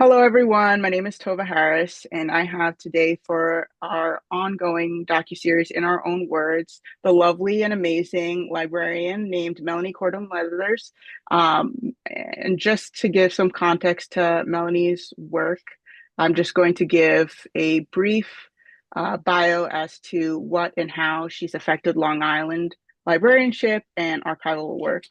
Hello, everyone. My name is Tova Harris, and I have today for our ongoing docuseries In Our Own Words, the lovely and amazing librarian named Melanie Cardone-Leathers. And just to give some context to Melanie's work, I'm just going to give a brief bio as to what and how she's affected Long Island librarianship and archival work.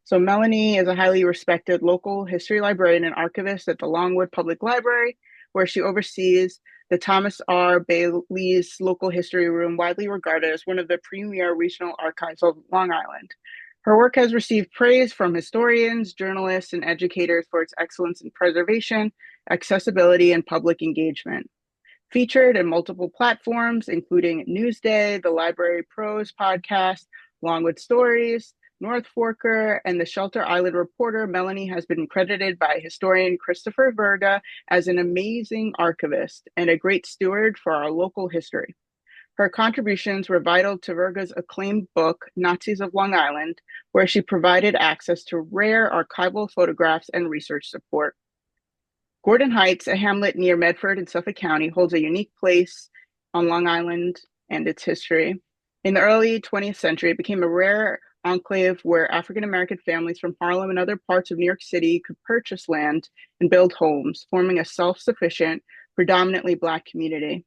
So Melanie is a highly respected local history librarian and archivist at the Longwood Public Library, where she oversees the Thomas R. Bayles Local History Room, widely regarded as one of the premier regional archives of Long Island. Her work has received praise from historians, journalists, and educators for its excellence in preservation, accessibility, and public engagement. Featured in multiple platforms, including Newsday, the Library Pros podcast, Longwood Stories, Northforker, and the Shelter Island Reporter, Melanie has been credited by historian Christopher Verga as an amazing archivist and a great steward for our local history. Her contributions were vital to Verga's acclaimed book, Nazis of Long Island, where she provided access to rare archival photographs and research support. Gordon Heights, a hamlet near Medford in Suffolk County, holds a unique place on Long Island and its history. In the early 20th century, it became a rare enclave where African American families from Harlem and other parts of New York City could purchase land and build homes, forming a self-sufficient, predominantly Black community.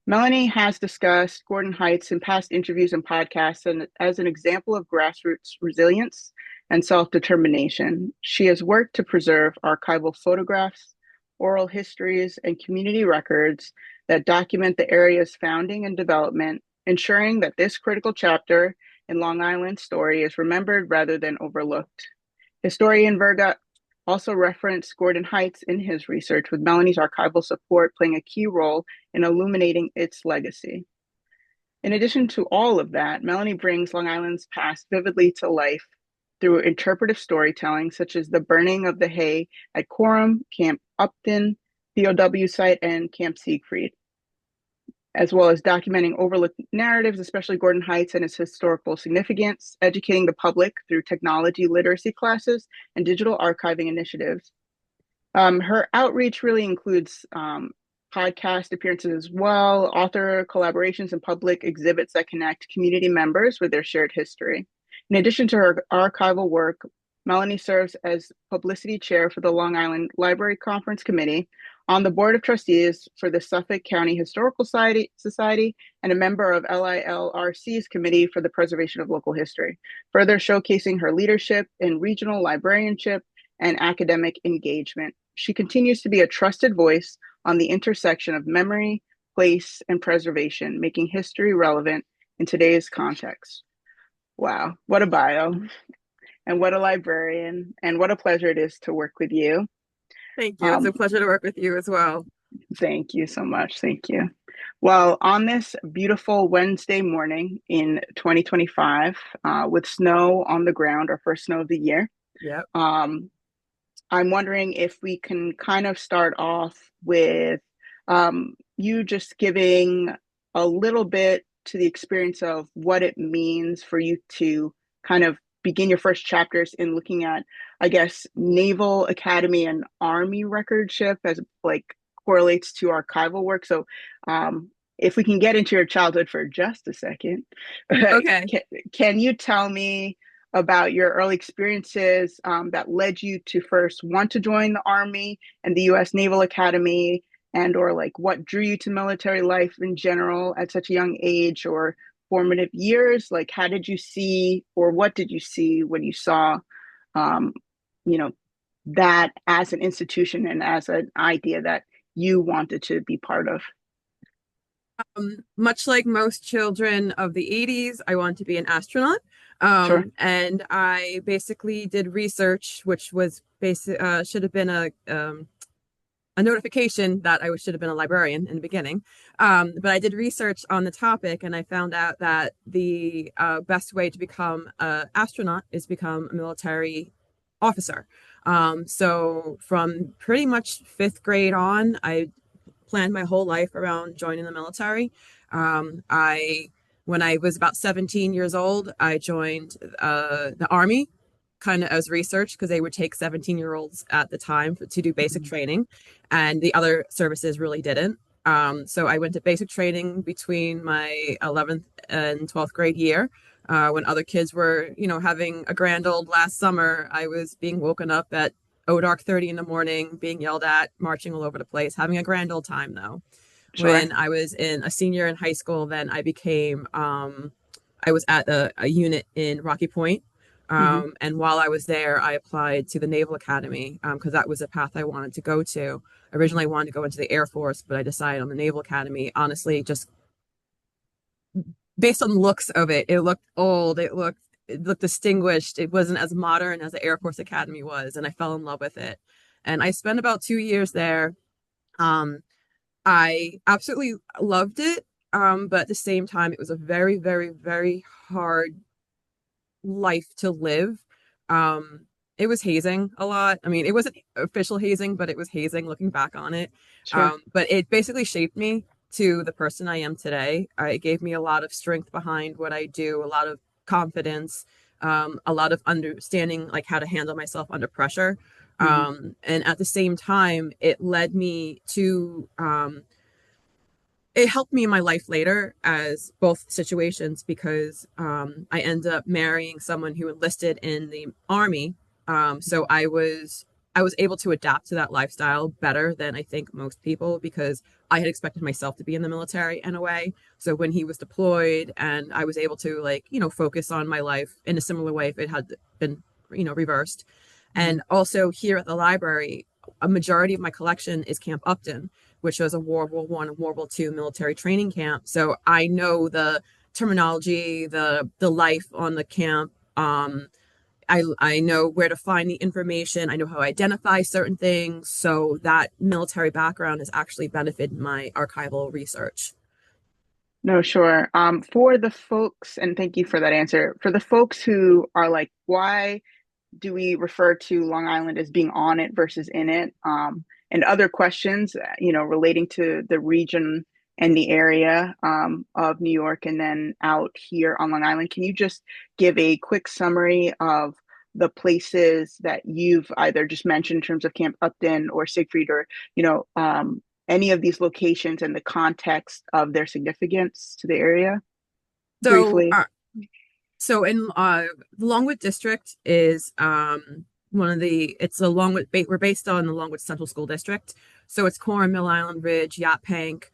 Melanie has discussed Gordon Heights in past interviews and podcasts and as an example of grassroots resilience and self-determination. She has worked to preserve archival photographs, oral histories, and community records that document the area's founding and development, ensuring that this critical chapter in Long Island's story is remembered rather than overlooked. Historian Verga also referenced Gordon Heights in his research, with Melanie's archival support playing a key role in illuminating its legacy. In addition to all of that, Melanie brings Long Island's past vividly to life through interpretive storytelling, such as the burning of the hay at Coram, Camp Upton POW site, and Camp Siegfried, as well as documenting overlooked narratives, especially Gordon Heights and its historical significance, educating the public through technology literacy classes and digital archiving initiatives. Her outreach really includes podcast appearances as well, author collaborations, and public exhibits that connect community members with their shared history. In addition to her archival work, Melanie serves as Publicity Chair for the Long Island Library Conference Committee, on the Board of Trustees for the Suffolk County Historical Society, and a member of LILRC's Committee for the Preservation of Local History, further showcasing her leadership in regional librarianship and academic engagement. She continues to be a trusted voice on the intersection of memory, place, and preservation, making history relevant in today's context. Wow, what a bio, and what a librarian, and what a pleasure it is to work with you. Thank you. It's a pleasure to work with you as well. Thank you so much. Thank you. Well, on this beautiful Wednesday morning in 2025, with snow on the ground, our first snow of the year, Yep. I'm wondering if we can kind of start off with you just giving a little bit to the experience of what it means for you to kind of begin your first chapters in looking at, I guess, Naval Academy and Army recordship as like correlates to archival work. So if we can get into your childhood for just a second, Okay. can you tell me about your early experiences that led you to first want to join the Army and the U.S. Naval Academy, and or like what drew you to military life in general at such a young age, or formative years? Like, how did you see, or what did you see when you saw, um, you know, that as an institution and as an idea that you wanted to be part of? Much like most children of the 80s, I wanted to be an astronaut. Sure. And I basically did research, which was should have been a notification that I should have been a librarian in the beginning. But I did research on the topic, and I found out that the best way to become an astronaut is become a military officer. So from pretty much fifth grade on, I planned my whole life around joining the military. When I was about 17 years old, I joined the Army. kind of as research because they would take 17-year-olds at the time to do basic Mhm. training, and the other services really didn't. So I went to basic training between my 11th and 12th grade year. When other kids were, having a grand old last summer, I was being woken up at dark 30 in the morning, being yelled at, marching all over the place, having a grand old time though. Sure. When I was in a senior in high school, then I was at a unit in Rocky Point. Hmm. And while I was there, I applied to the Naval Academy because that was a path I wanted to go to. Originally, I wanted to go into the Air Force, but I decided on the Naval Academy. Honestly, just based on the looks of it, it looked old. It looked distinguished. It wasn't as modern as the Air Force Academy was, and I fell in love with it. And I spent about 2 years there. Um, I absolutely loved it. But at the same time, it was a very, very, very hard life to live. Um, it was hazing a lot. I mean, it wasn't official hazing, but it was hazing looking back on it. Sure. But it basically shaped me to the person I am today. It gave me a lot of strength behind what I do, a lot of confidence, a lot of understanding like how to handle myself under pressure. Hmm. And at the same time, it led me to it helped me in my life later as both situations because I ended up marrying someone who enlisted in the army. So I was able to adapt to that lifestyle better than I think most people because I had expected myself to be in the military in a way. So when he was deployed and I was able to focus on my life in a similar way if it had been reversed. Hmm. And also here at the library, a majority of my collection is Camp Upton, which was a World War One and World War II military training camp. So I know the terminology, the life on the camp. I know where to find the information. I know how to identify certain things. So that military background has actually benefited my archival research. No, sure. For the folks, and thank you for that answer. For the folks who are like, why do we refer to Long Island as being on it versus in it? And other questions, relating to the region and the area of New York and then out here on Long Island. Can you just give a quick summary of the places that you've either just mentioned in terms of Camp Upton or Siegfried or, any of these locations and the context of their significance to the area So, briefly? in the Longwood district is one of the it's a Longwood we're based on the Longwood Central School District. So it's Coram, Mill Island Ridge, Yaphank,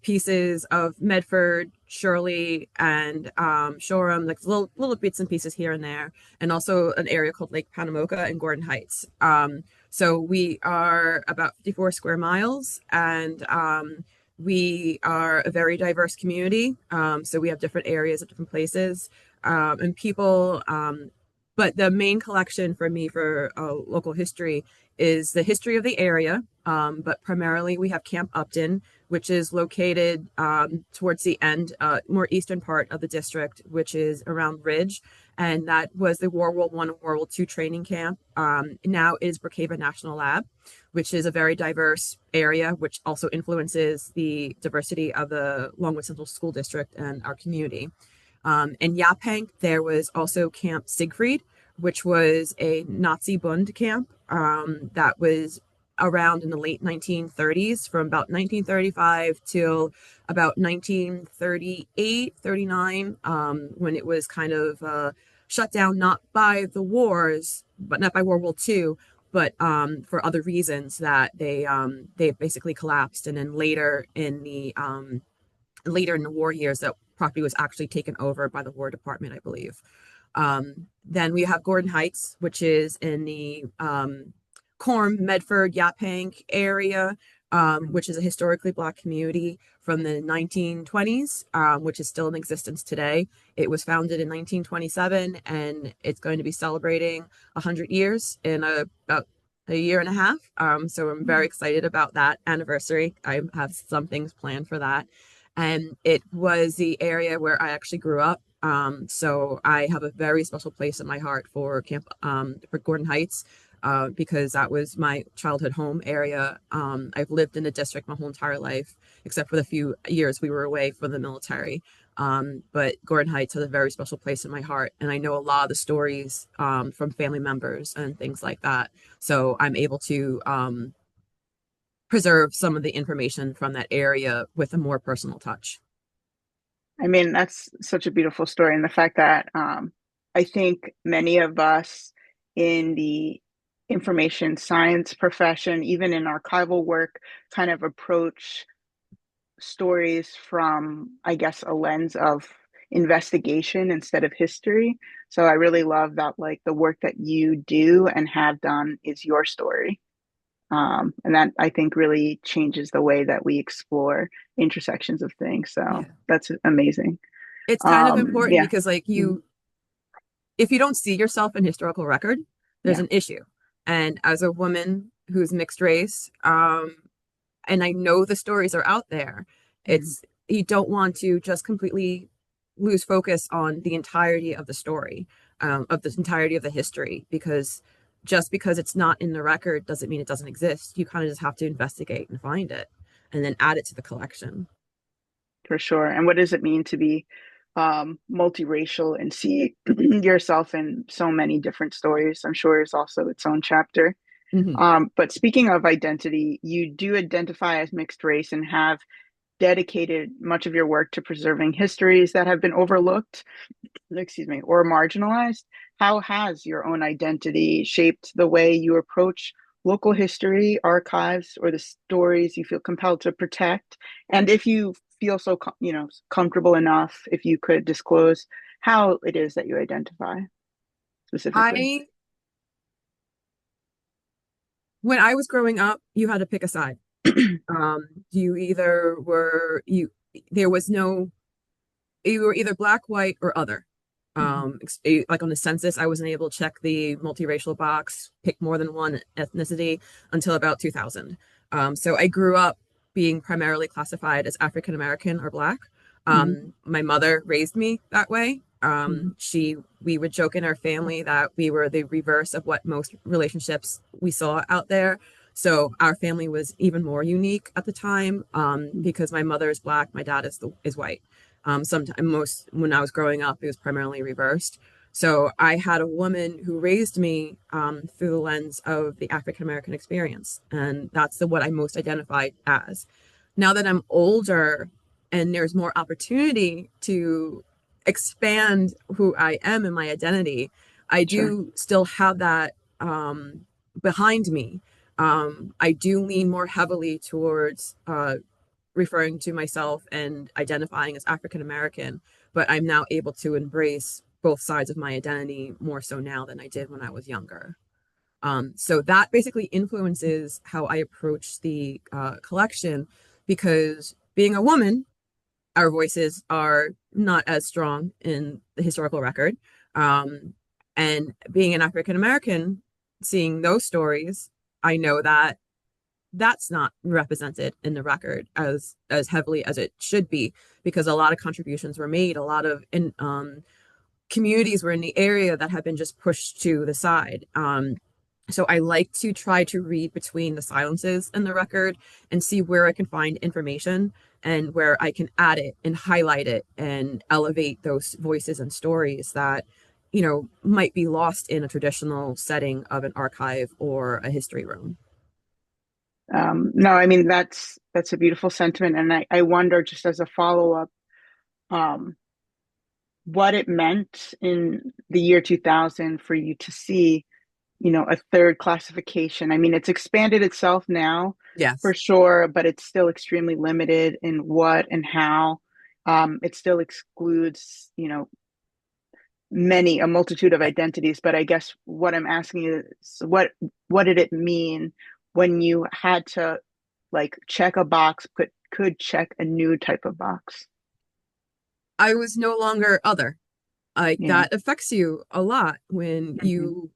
pieces of Medford, Shirley, and Shoreham, like little bits and pieces here and there, and also an area called Lake Panamoka and Gordon Heights. So we are about 54 square miles, and we are a very diverse community. So we have different areas of different places and people. But the main collection for me for local history is the history of the area. But primarily we have Camp Upton, which is located towards the end, more eastern part of the district, which is around Ridge. And that was the World War One and World War II training camp. Now it is Brookhaven National Lab, which is a very diverse area, which also influences the diversity of the Longwood Central School District and our community. In Yaphank, there was also Camp Siegfried, which was a Nazi Bund camp that was around in the late 1930s, from about 1935 till about 1938, 39, when it was kind of shut down, not by the wars, but not by World War II, but for other reasons that they basically collapsed. And then later in the war years, that property was actually taken over by the War Department, I believe. Then we have Gordon Heights, which is in the Coram, Medford, Yaphank area, which is a historically Black community from the 1920s, which is still in existence today. It was founded in 1927, and it's going to be celebrating 100 years in about a year and a half. So I'm very excited about that anniversary. I have some things planned for that. And it was the area where I actually grew up. So I have a very special place in my heart for for Gordon Heights, because that was my childhood home area. I've lived in the district my whole entire life, except for the few years we were away for the military. But Gordon Heights has a very special place in my heart, and I know a lot of the stories from family members and things like that. So I'm able to preserve some of the information from that area with a more personal touch. I mean, that's such a beautiful story. And the fact that I think many of us in the information science profession, even in archival work, kind of approach stories from, I guess, a lens of investigation instead of history. So I really love that, like, the work that you do and have done is your story. And that I think really changes the way that we explore intersections of things. So Yeah. that's amazing. It's kind of important Yeah. because like Mhm. if you don't see yourself in historical record, there's Yeah. an issue. And as a woman who's mixed race, and I know the stories are out there, Mhm. it's you don't want to just completely lose focus on the entirety of the story, of the entirety of the history, because just because it's not in the record doesn't mean it doesn't exist. You kind of just have to investigate and find it and then add it to the collection. For sure. And what does it mean to be multiracial and see yourself in so many different stories? I'm sure is also its own chapter. Mm-hmm. But speaking of identity, you do identify as mixed race and have dedicated much of your work to preserving histories that have been overlooked, excuse me, or marginalized. How has your own identity shaped the way you approach local history, archives, or the stories you feel compelled to protect? And if you feel so, comfortable enough, if you could disclose how it is that you identify specifically. I When I was growing up, you had to pick a side. You either were you there was no you were either black, white, or other. Like on the census, I wasn't able to check the multiracial box, pick more than one ethnicity until about 2000. So I grew up being primarily classified as African American or black. Mhm. My mother raised me that way. Mhm. We would joke in our family that we were the reverse of what most relationships we saw out there. So our family was even more unique at the time because my mother is black, my dad is white. Sometimes most when I was growing up, it was primarily reversed. So I had a woman who raised me through the lens of the African American experience, and that's what I most identified as. Now that I'm older and there's more opportunity to expand who I am and my identity, I Sure. do still have that behind me. I do lean more heavily towards referring to myself and identifying as African American, but I'm now able to embrace both sides of my identity more so now than I did when I was younger. So that basically influences how I approach the collection because being a woman, our voices are not as strong in the historical record. Um, and being an African American, seeing those stories, I know that that's not represented in the record as heavily as it should be because a lot of contributions were made, a lot of communities were in the area that have been just pushed to the side. So I like to try to read between the silences in the record and see where I can find information and where I can add it and highlight it and elevate those voices and stories that might be lost in a traditional setting of an archive or a history room. No, I mean that's a beautiful sentiment, and I wonder just as a follow up, um, what it meant in the year 2000 for you to see, a third classification. I mean, it's expanded itself now for Yes. sure, but it's still extremely limited in what and how. It still excludes, a multitude of identities. But I guess what I'm asking is, what did it mean when you had to like check a box, but could check a new type of box? I was no longer other. Like Yeah. that affects you a lot when Hmm.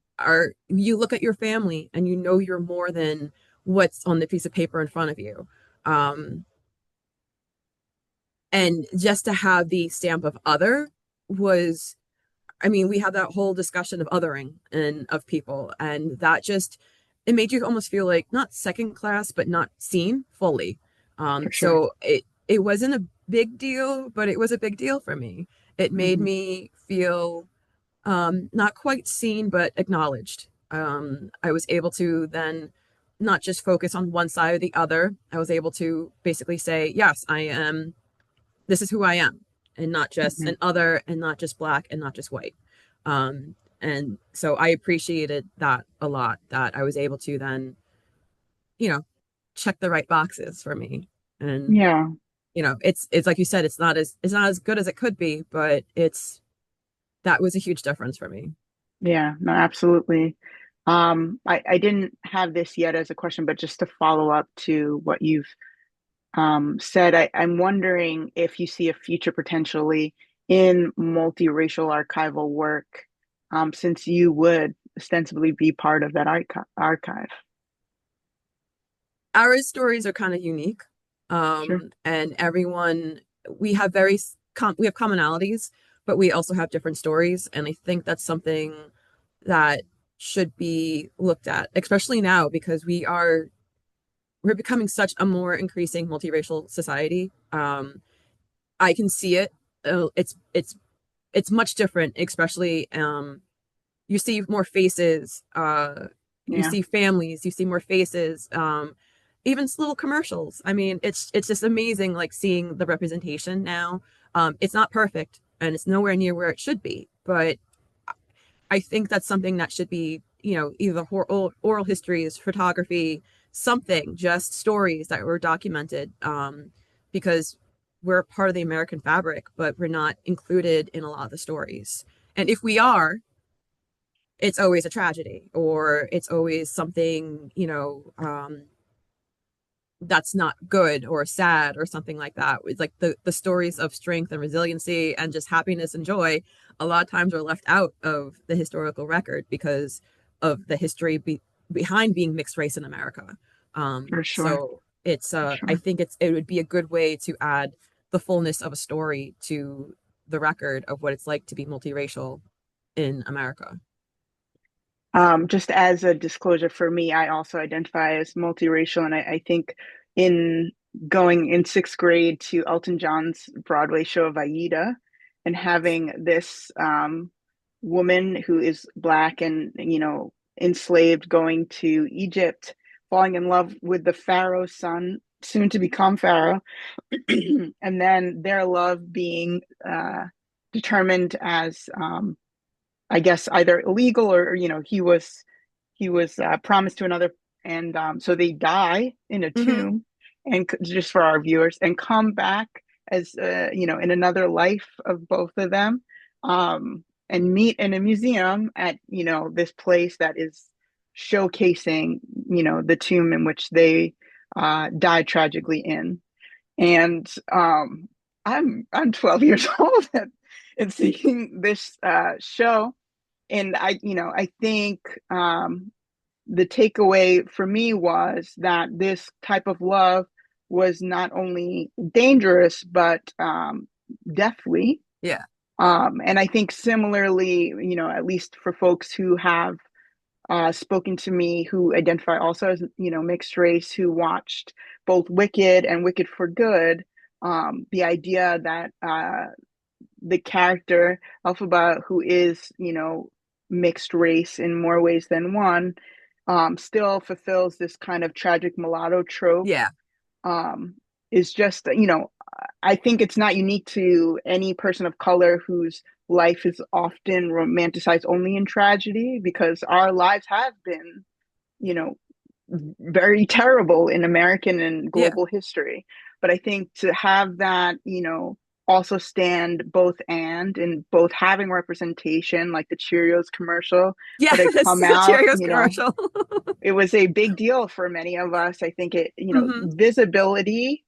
you look at your family and you know you're more than what's on the piece of paper in front of you. Um, and just to have the stamp of other was, I mean, we had that whole discussion of othering and of people, and that just it made you almost feel like not second class, but not seen fully. For sure. So it wasn't a big deal, but it was a big deal for me. It made Hmm. me feel not quite seen, but acknowledged. I was able to then not just focus on one side or the other. I was able to basically say, yes, I am, this is who I am, and not just Hmm. an other, and not just black, and not just white. And so I appreciated that a lot, that I was able to then, you know, check the right boxes for me. And, Yeah, it's like you said, it's not as good as it could be, but that was a huge difference for me. yeah, no, absolutely. I didn't have this yet as a question, but just to follow up to what you've said, I'm wondering if you see a future potentially in multiracial archival work, since you would ostensibly be part of that archive. Our stories are kind of unique. Sure. And everyone, we have we have commonalities, but we also have different stories. And I think that's something that should be looked at, especially now because we're becoming such a more increasing multiracial society. I can see it. It's much different, especially you see more faces, you Yeah. see families, you see more faces, even little commercials. I mean, it's just amazing, like seeing the representation now. It's not perfect, and it's nowhere near where it should be, but I think that's something that should be, either oral histories, photography, something, just stories that were documented, because we're part of the American fabric, but we're not included in a lot of the stories. And if we are, it's always a tragedy, or it's always something, that's not good or sad or something like that. It's like the stories of strength and resiliency and just happiness and joy a lot of times are left out of the historical record because of the history behind being mixed race in America. For sure. So it's For I sure. think it would be a good way to add the fullness of a story to the record of what it's like to be multiracial in America. Just as a disclosure for me, I also identify as multiracial, and I think in going in sixth grade to Elton John's Broadway show of Aida and having this woman who is black and enslaved going to Egypt, falling in love with the Pharaoh's son, soon to become Pharaoh, and then their love being determined as I guess either illegal or he was promised to another, and so they die in a Hmm. tomb, and just for our viewers, and come back as in another life of both of them, and meet in a museum at this place that is showcasing the tomb in which they died tragically in, and I'm 12 years old and seeing this show, and I think the takeaway for me was that this type of love was not only dangerous but deathly. Yeah. And I think similarly, at least for folks who have spoken to me who identify also as mixed race, who watched both Wicked and Wicked for Good, the idea that the character Elphaba, who is mixed race in more ways than one, still fulfills this kind of tragic mulatto trope, Yeah. um, is just I think it's not unique to any person of color whose life is often romanticized only in tragedy, because our lives have been you know very terrible in American and Yeah. global history. But I think to have that, also stand both and both having representation, like the Cheerios commercial Yeah. that had This come is a out, Cheerios commercial. it was a big deal for many of us. I think it, Hmm. visibility,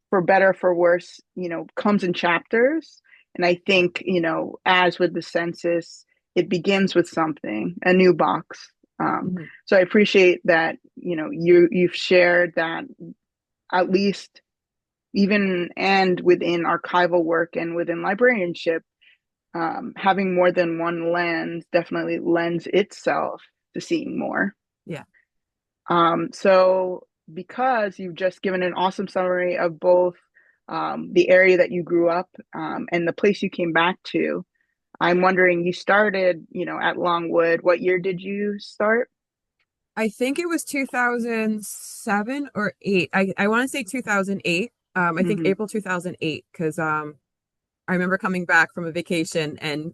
for better, for worse, comes in chapters. And I think, as with the census, it begins with something, a new box. Hmm. So I appreciate that, you've shared that, at least even and within archival work and within librarianship, having more than one lens definitely lends itself to seeing more. Yeah. So because you've just given an awesome summary of both the area that you grew up, and the place you came back to. I'm wondering, you started, at Longwood. What year did you start? I think it was 2007 or 8. I want to say 2008. I think Hmm. April 2008, because I remember coming back from a vacation and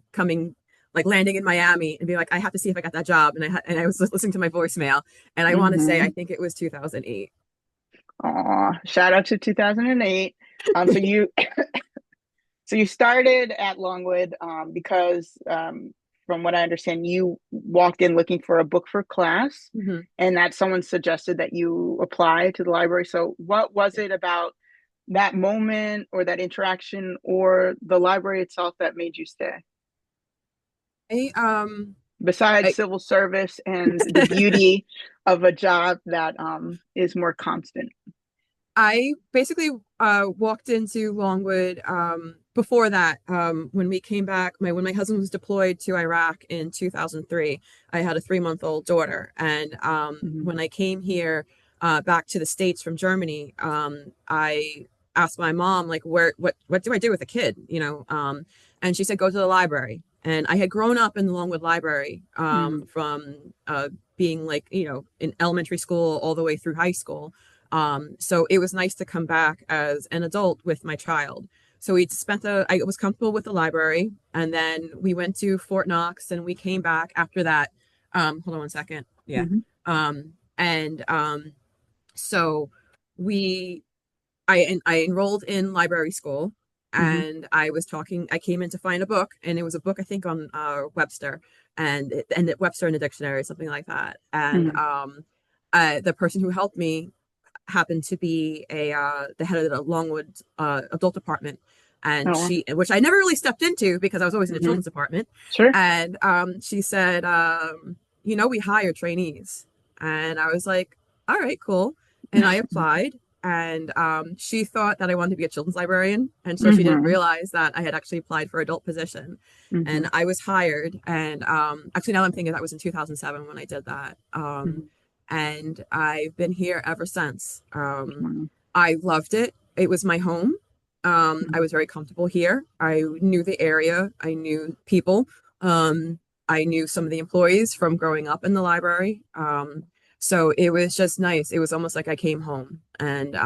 landing in Miami and being like, I have to see if I got that job. And I was listening to my voicemail, and I want to say I Hmm. think it was 2008. Aw, shout out to 2008. So you started at Longwood because, from what I understand, you walked in looking for a book for class, Hmm. and that someone suggested that you apply to the library. So what was it about that moment or that interaction or the library itself that made you stay? I, um, Besides I, civil service and the beauty of a job that is more constant. I basically walked into Longwood before that. When we came back, when my husband was deployed to Iraq in 2003, I had a 3-month-old daughter, and Mhm. when I came here back to the States from Germany, I asked my mom like, what do I do with a kid, and she said go to the library. And I had grown up in the Longwood Library Mhm. from being like in elementary school all the way through high school. So it was nice to come back as an adult with my child. So I was comfortable with the library, and then we went to Fort Knox, and we came back after that. Hold on one second. Yeah. Mhm. And so we, I enrolled in library school, Mhm. and I came in to find a book, and it was a book, I think, on Webster, and Webster in the dictionary, something like that. And Mhm. the person who helped me happened to be a the head of the Longwood adult department, and Oh. which I never really stepped into because I was always in the Mhm. children's department, Sure. and she said, we hire trainees, and I was like, all right, cool, and I applied. And she thought that I wanted to be a children's librarian, and so she didn't Mhm. realize that I had actually applied for adult position, and Mhm. I was hired. And actually, now I'm thinking that was in 2007 when I did that. Mhm. And I've been here ever since. Wow. I loved it. It was my home. I Mhm. was very comfortable here. I knew the area. I knew people. I knew some of the employees from growing up in the library. So it was just nice. It was almost like I came home. And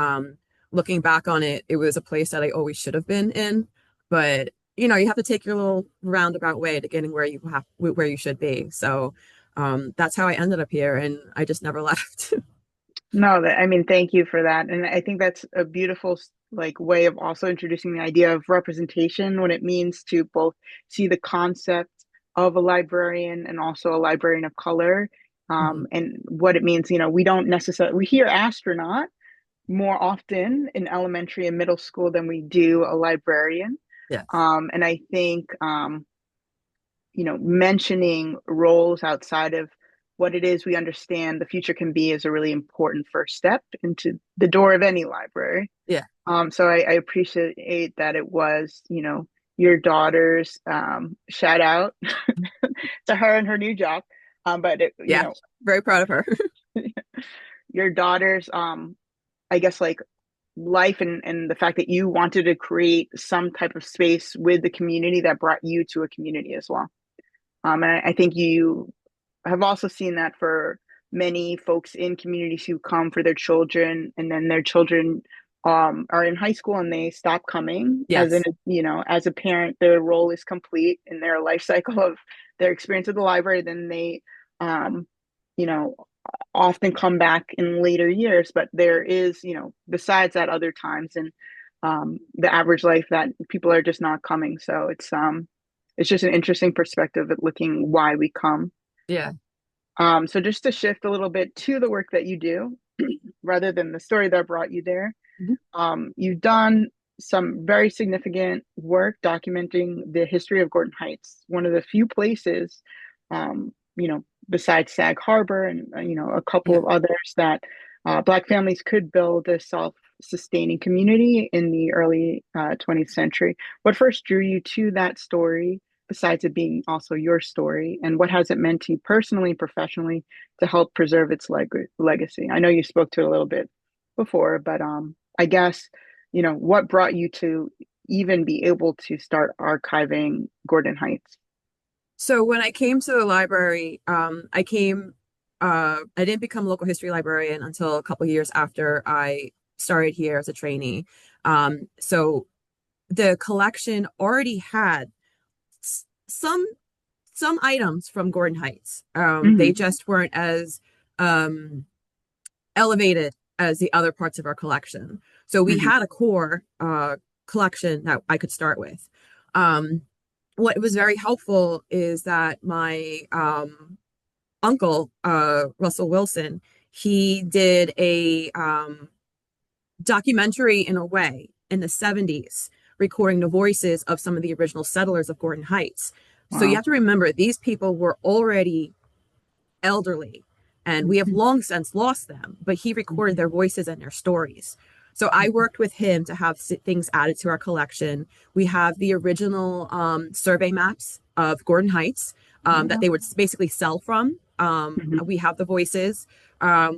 looking back on it, it was a place that I always should have been in. But you have to take your little roundabout way to getting where you should be. So that's how I ended up here, and I just never left. No, I mean, thank you for that. And I think that's a beautiful way of also introducing the idea of representation, what it means to both see the concept of a librarian and also a librarian of color, Mhm. and what it means. We don't necessarily we hear astronaut more often in elementary and middle school than we do a librarian. Yes. And I think mentioning roles outside of what it is we understand the future can be is a really important first step into the door of any library. Yeah. So I appreciate that it was, your daughter's, shout out to her and her new job. But Yeah. Very proud of her. your daughter's, I guess, like, life and the fact that you wanted to create some type of space with the community that brought you to a community as well. And I think you have also seen that for many folks in communities who come for their children, and then their children are in high school and they stop coming. Yes. As a parent, their role is complete in their life cycle of their experience at the library. Then they, um, you know, often come back in later years. But there is, besides that, other times in the average life that people are just not coming. So it's just an interesting perspective at looking why we come. Yeah. So just to shift a little bit to the work that you do, rather than the story that brought you there, Mhm. you've done some very significant work documenting the history of Gordon Heights, one of the few places, besides Sag Harbor and a couple Yeah. of others that Black families could build a self-sustaining community in the early 20th century. What first drew you to that story, besides it being also your story, and what has it meant to you personally and professionally to help preserve its legacy? I know you spoke to it a little bit before, but I guess what brought you to even be able to start archiving Gordon Heights? So when I came to the library, I didn't become a local history librarian until a couple years after I started here as a trainee. So the collection already had some items from Gordon Heights. They Hmm. just weren't as um, elevated as the other parts of our collection. So we Hmm. had a core collection that I could start with. Um, what was very helpful is that my uncle, Russell Wilson, he did a documentary in a way in the 70s, recording the voices of some of the original settlers of Gordon Heights. So you Wow. have to remember these people were already elderly, and we have Hmm. long since lost them, but he recorded their voices and their stories. So I worked with him to have things added to our collection. We have the original survey maps of Gordon Heights that Wow. they would basically sell from. Hmm. We have the voices.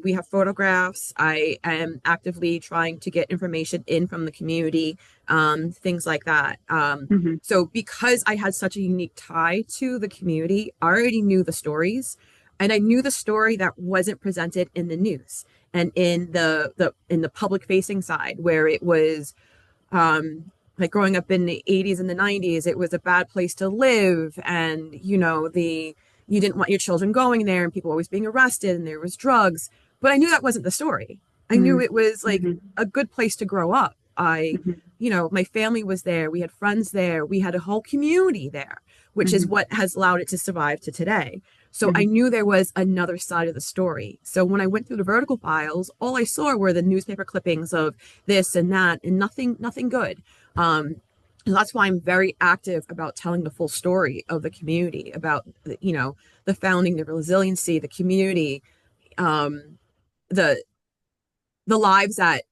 We have photographs. I am actively trying to get information in from the community, things like that. Hmm. So because I had such a unique tie to the community, I already knew the stories, and I knew the story that wasn't presented in the news and in the public facing side, where it was like growing up in the 80s and the 90s, it was a bad place to live, and the you didn't want your children going there, and people always being arrested, and there was drugs. But I knew that wasn't the story. I knew Hmm. it was like Hmm. a good place to grow up. Hmm. My family was there. We had friends there. We had a whole community there, which is Hmm. what has allowed it to survive to today. So I Hmm. knew there was another side of the story. So when I went through the vertical files, all I saw were the newspaper clippings of this and that, and nothing good. Um, and that's why I'm very active about telling the full story of the community, about the founding, the resiliency, the community, um, the the lives that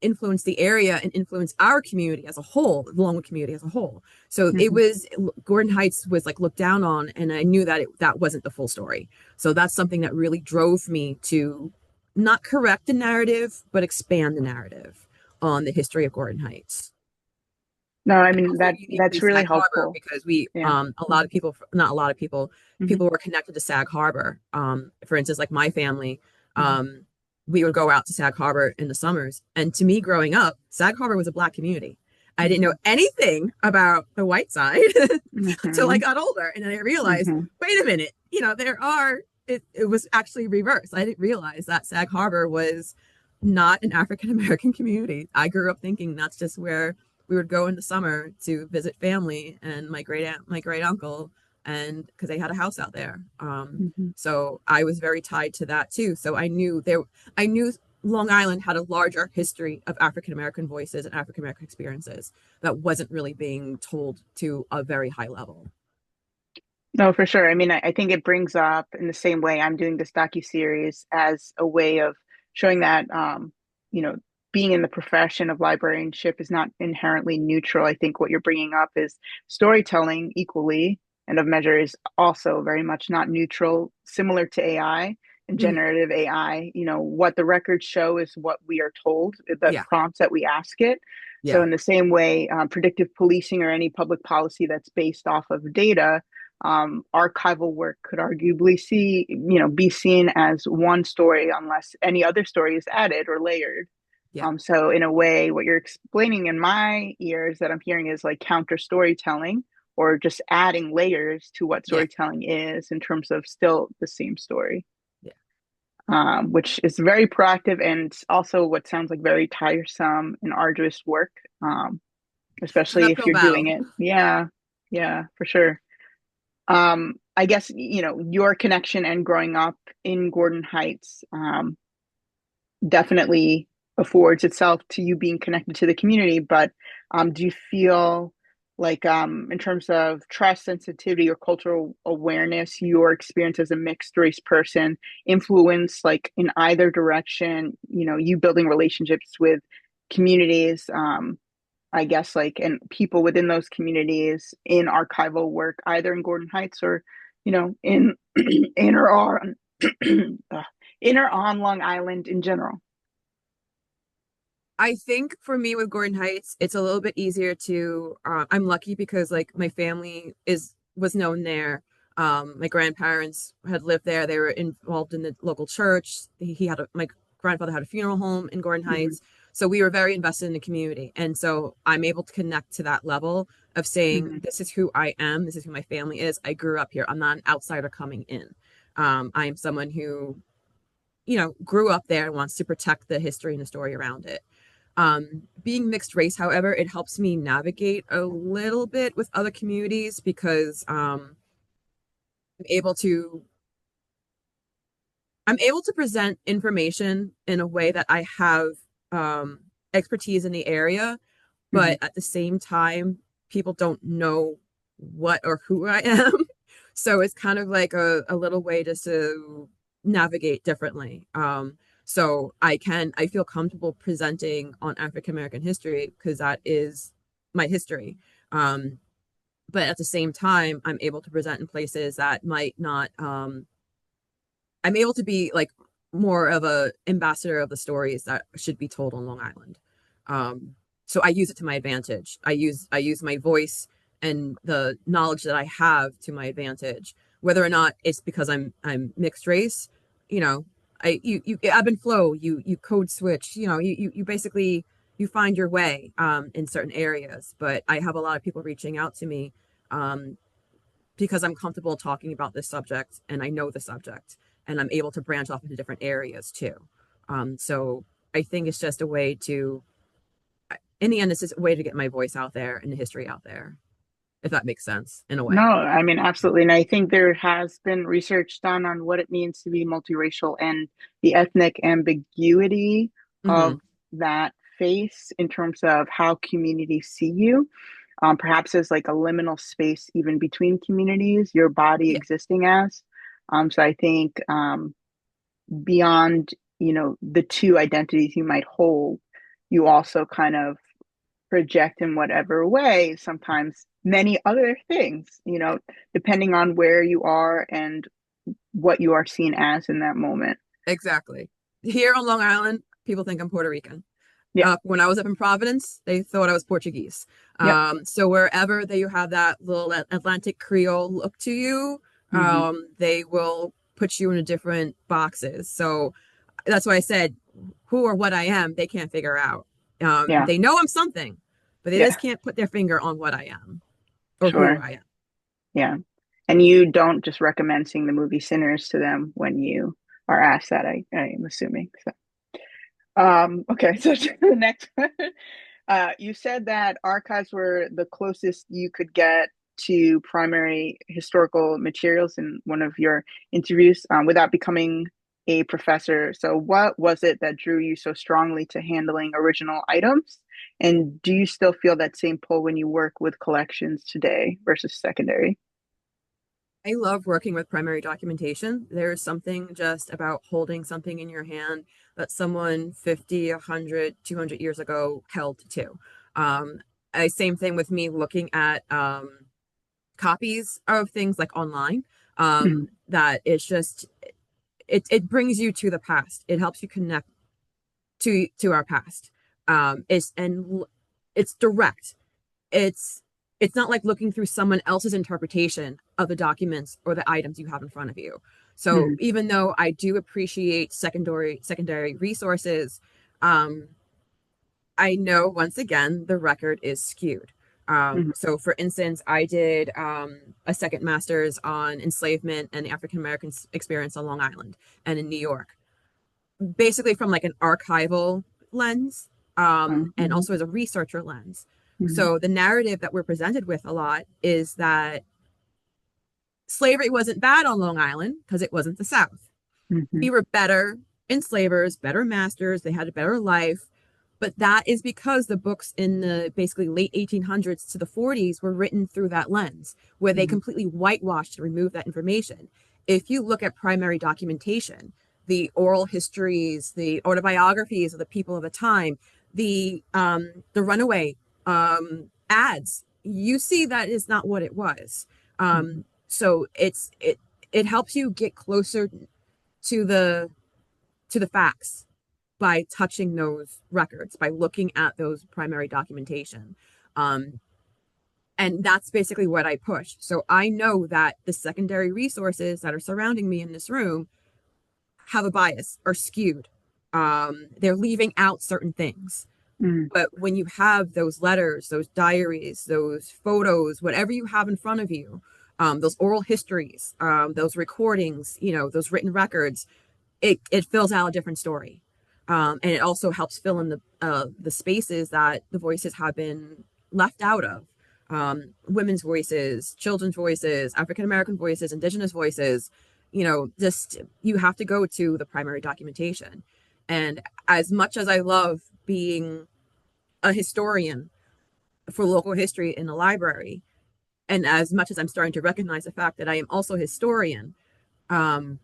influence the area and influence our community as a whole, the Longwood community as a whole. So it Hmm. was Gordon Heights was like looked down on, and I knew that that wasn't the full story. So that's something that really drove me to not correct the narrative, but expand the narrative on the history of Gordon Heights. No, I And mean also that's uniquely really Sag Harbor, helpful. because we Yeah. a lot of people, not a lot of people, Hmm. people were connected to Sag Harbor. For instance, like my family, Hmm. um, we would go out to Sag Harbor in the summers, and to me growing up, Sag Harbor was a black community. I didn't know Hmm. anything about the white side until I Hmm. got older, and then I realized, Hmm. wait a minute, it was actually reversed. I didn't realize that Sag Harbor was not an African American community. I grew up thinking that's just where we would go in the summer to visit family and my great uncle, and because they had a house out there. Hmm. So I was very tied to that too. So I knew Long Island had a larger history of African American voices and African American experiences that wasn't really being told to a very high level. No, for sure. I mean, I think it brings up in the same way I'm doing this docu-series as a way of showing that, you know, being in the profession of librarianship is not inherently neutral. I think what you're bringing up is storytelling equally and of measure is also very much not neutral, similar to AI and Mhm. generative AI. What the records show is what we are told, the Yeah, prompts that we ask it. So, yeah, in the same way, predictive policing or any public policy that's based off of data, archival work could arguably be seen as one story unless any other story is added or layered. yeah, So in a way, what you're explaining in my ears that I'm hearing is like counter storytelling or just adding layers to what yeah, storytelling is in terms of still the same story, yeah. which is very proactive and also what sounds like very tiresome and arduous work, It's an especially if uphill you're doing battle. it. Yeah, yeah, for sure. I guess, your connection and growing up in Gordon Heights definitely affords itself to you being connected to the community. But do you feel like, in terms of trust, sensitivity, or cultural awareness, your experience as a mixed race person influence like in either direction, you building relationships with communities, I guess, like, and people within those communities in archival work, either in Gordon Heights or, in in or on in or on Long Island in general. I think for me with Gordon Heights, it's a little bit easier to. I'm lucky because like my family is was known there. My grandparents had lived there. They were involved in the local church. He had my grandfather had a funeral home in Gordon Hmm. Heights, so we were very invested in the community. And so I'm able to connect to that level of saying, Hmm. this is who I am. This is who my family is. I grew up here. I'm not an outsider coming in. I am someone who grew up there and wants to protect the history and the story around it. Being mixed race, however, it helps me navigate a little bit with other communities because I'm able to I'm able to present information in a way that I have um, expertise in the area, Hmm. but at the same time, people don't know what or who I am. So it's kind of like a little way just to navigate differently. So I feel comfortable presenting on African American history because that is my history. Um, but at the same time, I'm able to present in places that might not, I'm able to be like more of a ambassador of the stories that should be told on Long Island. Um, so I use it to my advantage. I use my voice and the knowledge that I have to my advantage, whether or not it's because I'm mixed race. You know, you ebb and flow. You code switch. You basically you find your way in certain areas. But I have a lot of people reaching out to me um, because I'm comfortable talking about this subject and I know the subject and I'm able to branch off into different areas too. So I think it's just a way to, in the end, it's just a way to get my voice out there and the history out there, if that makes sense in a No, way. I mean, absolutely. And I think there has been research done on what it means to be multiracial and the ethnic ambiguity Mm-hmm. of that face in terms of how communities see you. Perhaps as like a liminal space even between communities, your body Yeah, existing as. So I think beyond, the two identities you might hold, you also kind of project in whatever way, sometimes many other things, depending on where you are and what you are seen as in that moment. exactly. Here on Long Island, people think I'm Puerto Rican. Yeah. When I was up in Providence, they thought I was Portuguese. Yep. So wherever that you have that little Atlantic Creole look to you, Hmm. they will put you into different boxes. So that's why I said who or what I am, they can't figure out. Yeah. They know I'm something, but they Yeah. just can't put their finger on what I am or who Sure. I am. Yeah. And you don't just recommend seeing the movie Sinners to them when you are asked that, I'm assuming. So, okay. So to the next one. You said that archives were the closest you could get to primary historical materials in one of your interviews without becoming a professor. So, what was it that drew you so strongly to handling original items? And do you still feel that same pull when you work with collections today versus secondary? I love working with primary documentation. There's something just about holding something in your hand that someone 50, 100, 200 years ago held to. Um, Same thing with me looking at copies of things like online. Mhm. That it's just it brings you to the past. It helps you connect to our past. It's direct. It's it's not like looking through someone else's interpretation of the documents or the items you have in front of you. So Mhm. even though I do appreciate secondary resources, um, I know once again the record is skewed. Mhm. So, for instance, I did a second master's on enslavement and the African American experience on Long Island and in New York, basically from like an archival lens and Mhm. also as a researcher lens. Mhm. So, the narrative that we're presented with a lot is that slavery wasn't bad on Long Island because it wasn't the South. Mhm. We were better enslavers, better masters, they had a better life. But that is because the books in the basically late 1800s to the 40s were written through that lens, where they Mhm. completely whitewashed and removed that information. If you look at primary documentation, the oral histories, the autobiographies of the people of the time, the runaway ads, you see that is not what it was. Mhm. So it helps you get closer to the facts by touching those records, by looking at those primary documentation. Um, and that's basically what I push. So I know that the secondary resources that are surrounding me in this room have a bias or skewed. They're leaving out certain things. Mm, But when you have those letters, those diaries, those photos, whatever you have in front of you, those oral histories, those recordings, those written records, it fills out a different story. And it also helps fill in the spaces that the voices have been left out of. Women's voices, children's voices, African American voices, indigenous voices. Just you have to go to the primary documentation. And as much as I love being a historian for local history in the library, and as much as I'm starting to recognize the fact that I am also a historian, um,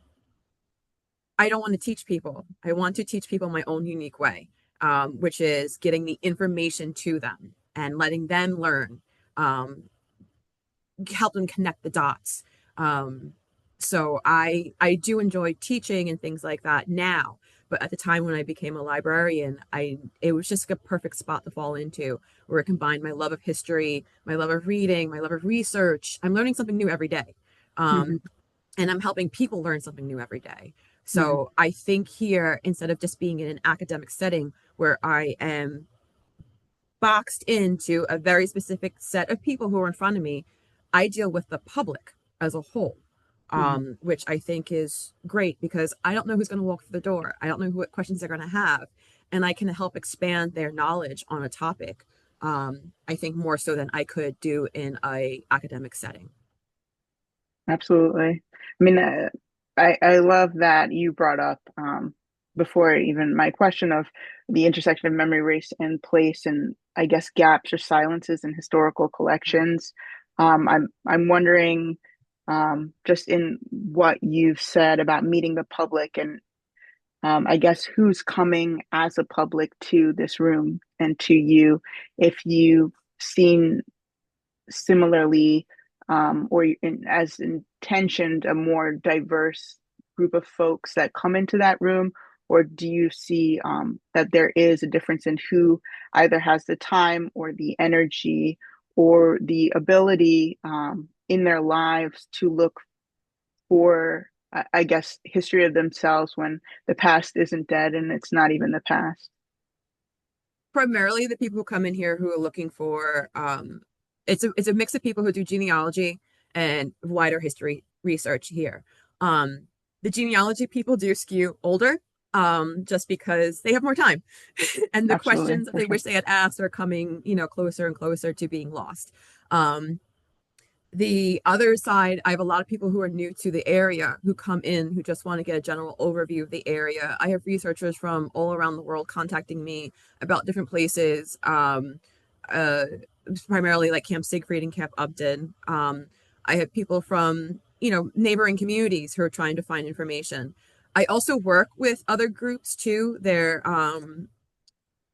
I don't want to teach people. I want to teach people my own unique way, which is getting the information to them and letting them learn, um, help them connect the dots. Um, so I do enjoy teaching and things like that now. But at the time when I became a librarian, it was just a perfect spot to fall into, where it combined my love of history, my love of reading, my love of research. I'm learning something new every day. mhm, Um, and I'm helping people learn something new every day. mhm. So I think here, instead of just being in an academic setting where I am boxed into a very specific set of people who are in front of me, I deal with the public as a whole, Mhm. which I think is great because I don't know who's going to walk through the door. I don't know what questions they're going to have. And I can help expand their knowledge on a topic, I think more so than I could do in a academic setting. Absolutely. I mean, I love that you brought up before even my question of the intersection of memory, race, and place, and I guess gaps or silences in historical collections. I'm wondering, just in what you've said about meeting the public, and I guess who's coming as a public to this room and to you, if you've seen similarly, or as intentioned, a more diverse group of folks that come into that room? Or do you see that there is a difference in who either has the time or the energy or the ability in their lives to look for, I guess, history of themselves when the past isn't dead and it's not even the past? Primarily the people who come in here who are looking for it's a mix of people who do genealogy and wider history research here. The genealogy people do skew older, just because they have more time and the Absolutely, questions that for they sure. wish they had asked are coming, closer and closer to being lost. um the other side, I have a lot of people who are new to the area who come in who just want to get a general overview of the area. I have researchers from all around the world contacting me about different places, uh, primarily like Camp Siegfried and Camp Upton. I have people from, neighboring communities who are trying to find information. I also work with other groups too. They're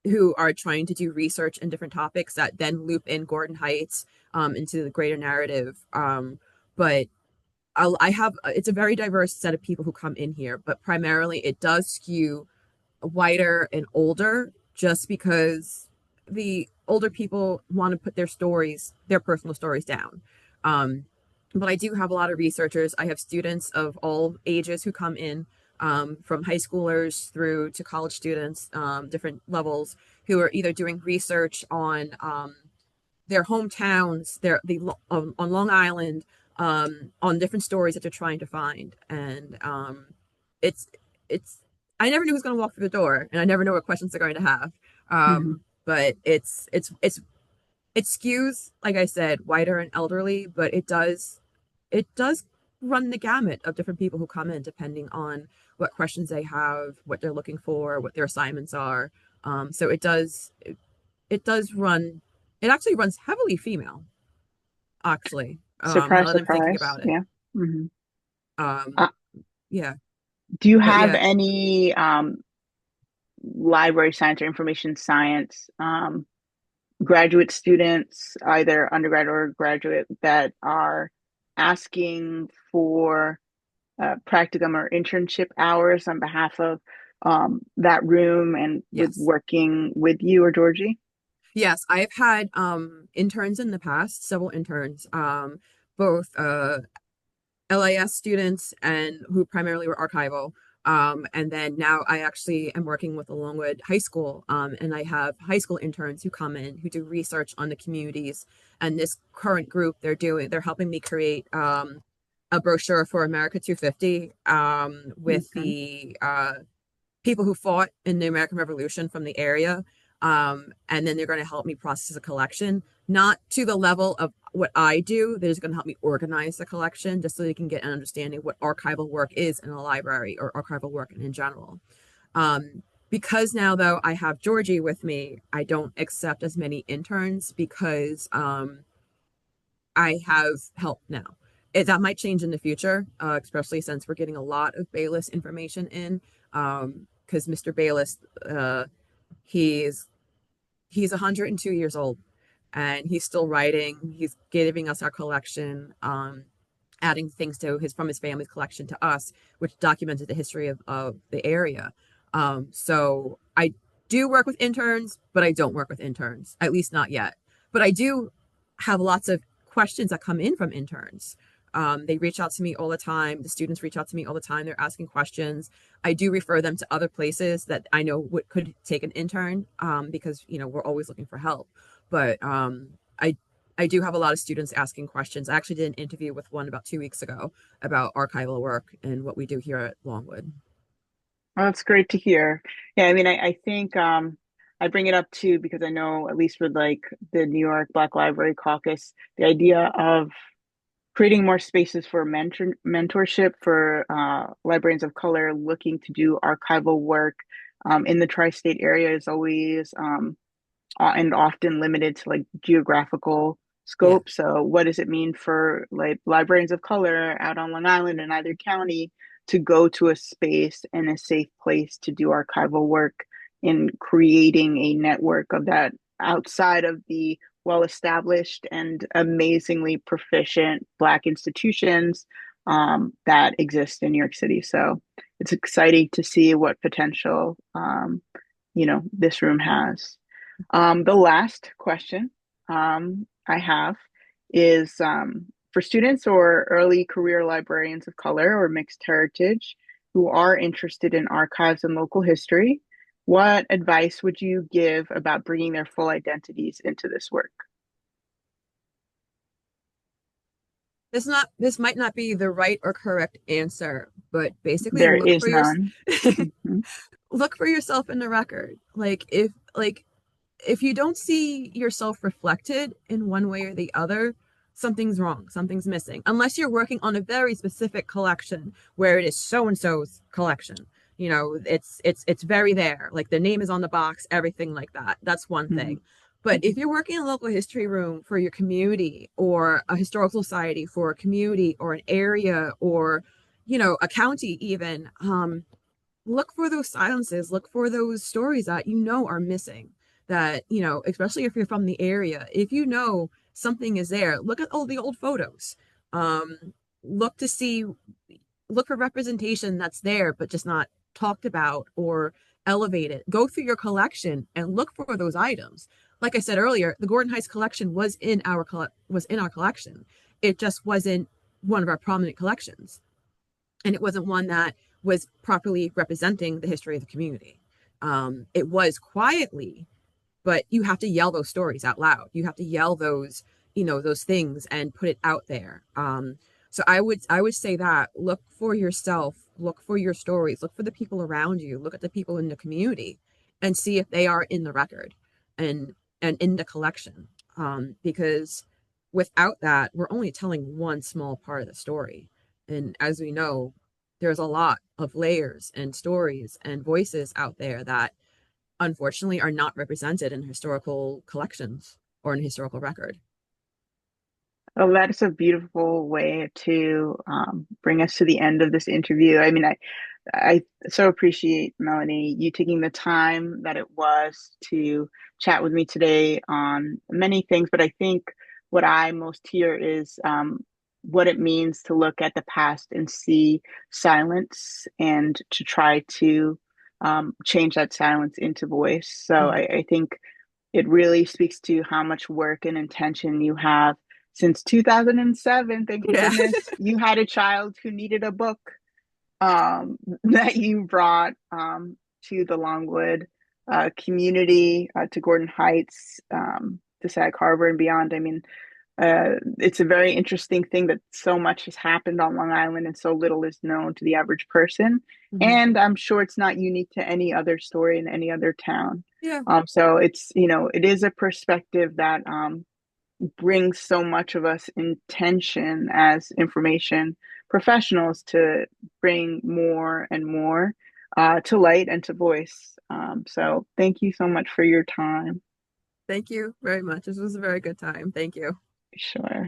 who are trying to do research in different topics that then loop in Gordon Heights into the greater narrative. But I have it's a very diverse set of people who come in here, but primarily it does skew whiter and older, just because the older people want to put their stories, their personal stories down. Um, but I do have a lot of researchers. I have students of all ages who come in, from high schoolers through to college students, different levels, who are either doing research on their hometowns, on Long Island, on different stories that they're trying to find. And it's it's I never knew who was going to walk through the door, and I never know what questions they're going to have. Hmm. But it skews, like I said, whiter and elderly, but it does run the gamut of different people who come in, depending on what questions they have, what they're looking for, what their assignments are. So it does run. It actually runs heavily female, actually. Surprise, Now that I'm thinking surprise. about it. Yeah. Hmm. Um, Uh, yeah, do you but have yeah, any library science or information science graduate students, either undergrad or graduate, that are asking for practicum or internship hours on behalf of that room and with Yes. working with you or Georgie? Yes, I've had interns in the past, several interns, both LIS students and who primarily were archival. And then now I actually am working with the Longwood High School, and I have high school interns who come in who do research on the communities. And this current group, they're helping me create a brochure for America 250 with Okay. the people who fought in the American Revolution from the area. And then they're going to help me process a collection, not to the level of what I do. They're just going to help me organize the collection just so they can get an understanding of what archival work is in a library or archival work in general. Because now, though, I have Georgie with me, I don't accept as many interns because I have help now. That might change in the future, especially since we're getting a lot of Bayles information in. Because Mr. Bayles, he's he's 102 years old and he's still writing. He's giving us our collection, adding things to his from his family's collection to us, which documented the history of the area. So I do work with interns, but I don't work with interns, at least not yet. But I do have lots of questions that come in from interns. They reach out to me all the time. The students reach out to me all the time. They're asking questions. I do refer them to other places that I know could take an intern, because we're always looking for help. But I do have a lot of students asking questions. I actually did an interview with one about 2 weeks ago about archival work and what we do here at Longwood. Well, that's great to hear. Yeah, I mean, I think I bring it up too because I know, at least with like the New York Black Library Caucus, the idea of creating more spaces for mentorship for librarians of color looking to do archival work in the tri-state area is always and often limited to like geographical Yeah. scope. So, what does it mean for like librarians of color out on Long Island in either county to go to a space and a safe place to do archival work in creating a network of that outside of the well established and amazingly proficient Black institutions that exist in New York City? So, it's exciting to see what potential this room has. The last question I have is for students or early career librarians of color or mixed heritage who are interested in archives and local history. What advice would you give about bringing their full identities into this work? This might not be the right or correct answer, but basically There is none. Mhm. look for yourself in the record. If you don't see yourself reflected in one way or the other, something's wrong, something's missing. Unless you're working on a very specific collection where it is so and so's collection. It's very there. Like the name is on the box, everything like that. That's one Mhm. thing. But if you're working in a local history room for your community or a historical society for a community or an area or, a county even, look for those silences, look for those stories that are missing. That, especially if you're from the area, if something is there, look at all the old photos. Look to see, look for representation that's there, but just not talked about or elevated. Go through your collection and look for those items. Like I said earlier, the Gordon Heights collection was in our collection. It just wasn't one of our prominent collections, and it wasn't one that was properly representing the history of the community. It was quietly, but you have to yell those stories out loud. You have to yell those things and put it out there. So I would say that look for yourself, look for your stories, look for the people around you, look at the people in the community, and see if they are in the record and in the collection. Because without that, we're only telling one small part of the story. And as we know, there's a lot of layers and stories and voices out there that unfortunately are not represented in historical collections or in historical record. Well, that is a beautiful way to bring us to the end of this interview. I mean, I so appreciate, Melanie, you taking the time that it was to chat with me today on many things. But I think what I most hear is what it means to look at the past and see silence and to try to change that silence into voice. So Mhm. I think it really speaks to how much work and intention you have since 2007. Thank Yeah. goodness you had a child who needed a book, that you brought, to the Longwood community, to Gordon Heights, to Sag Harbor and beyond. I mean, it's a very interesting thing that so much has happened on Long Island and so little is known to the average person. Mhm. And I'm sure it's not unique to any other story in any other town. Yeah. So it's, it is a perspective that brings so much of us intention as information professionals to bring more and more to light and to voice. So thank you so much for your time. Thank you very much. This was a very good time. Thank you. Sure.